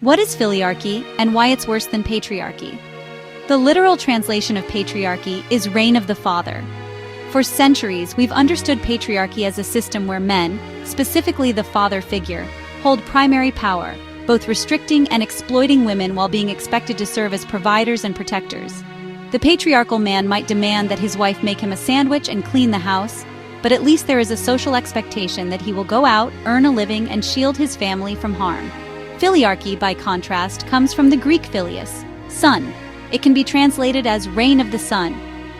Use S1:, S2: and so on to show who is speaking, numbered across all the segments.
S1: What is filiarchy and why it's worse than patriarchy? The literal translation of patriarchy is reign of the father. For centuries, we've understood patriarchy as a system where men, specifically the father figure, hold primary power, both restricting and exploiting women while being expected to serve as providers and protectors. The patriarchal man might demand that his wife make him a sandwich and clean the house, but at least there is a social expectation that he will go out, earn a living, and shield his family from harm. Filiarchy, by contrast, comes from the Greek filius, son. It can be translated as reign of the son.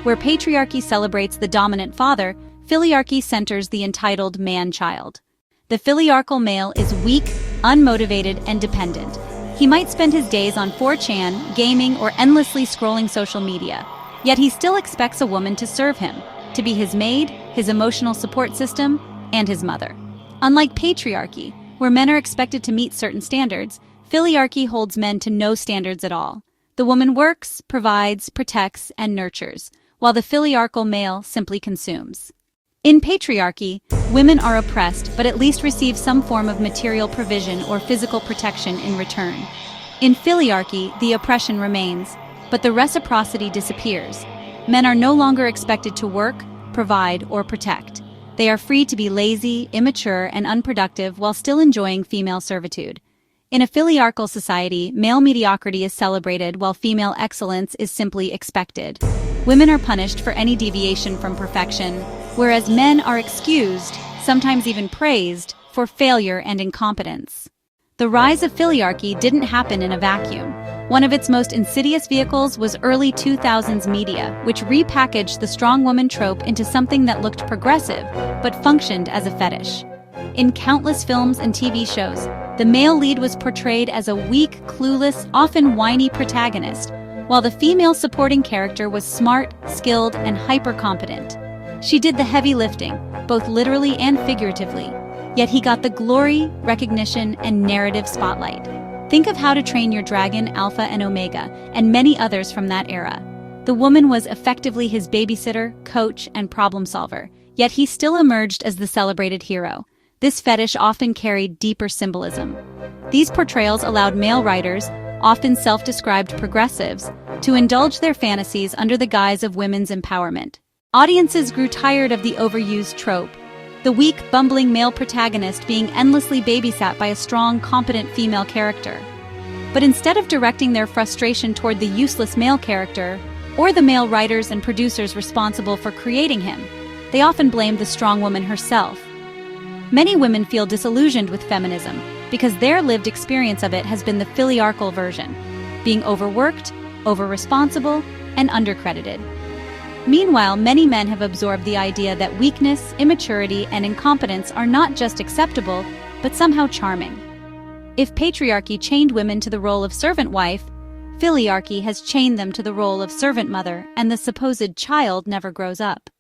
S1: Where patriarchy celebrates the dominant father, filiarchy centers the entitled man-child. The filiarchal male is weak, unmotivated, and dependent. He might spend his days on 4chan, gaming, or endlessly scrolling social media. Yet he still expects a woman to serve him, to be his maid, his emotional support system, and his mother. Unlike patriarchy, where men are expected to meet certain standards, filiarchy holds men to no standards at all. The woman works, provides, protects, and nurtures, while the filiarchal male simply consumes. In patriarchy, women are oppressed but at least receive some form of material provision or physical protection in return. In filiarchy, the oppression remains, but the reciprocity disappears. Men are no longer expected to work, provide, or protect. They are free to be lazy, immature, and unproductive while still enjoying female servitude. In a filiarchal society, male mediocrity is celebrated while female excellence is simply expected. Women are punished for any deviation from perfection, whereas men are excused, sometimes even praised, for failure and incompetence. The rise of filiarchy didn't happen in a vacuum. One of its most insidious vehicles was early 2000s media, which repackaged the strong woman trope into something that looked progressive, but functioned as a fetish. In countless films and TV shows, the male lead was portrayed as a weak, clueless, often whiny protagonist, while the female supporting character was smart, skilled, and hyper-competent. She did the heavy lifting, both literally and figuratively, yet he got the glory, recognition, and narrative spotlight. Think of How to Train Your Dragon, Alpha and Omega, and many others from that era. The woman was effectively his babysitter, coach, and problem solver, yet he still emerged as the celebrated hero. This fetish often carried deeper symbolism. These portrayals allowed male writers, often self-described progressives, to indulge their fantasies under the guise of women's empowerment. Audiences grew tired of the overused trope, the weak, bumbling male protagonist being endlessly babysat by a strong, competent female character. But instead of directing their frustration toward the useless male character, or the male writers and producers responsible for creating him, they often blamed the strong woman herself. Many women feel disillusioned with feminism because their lived experience of it has been the filiarchal version, being overworked, over-responsible, and undercredited. Meanwhile, many men have absorbed the idea that weakness, immaturity, and incompetence are not just acceptable, but somehow charming. If patriarchy chained women to the role of servant wife, filiarchy has chained them to the role of servant mother, and the supposed child never grows up.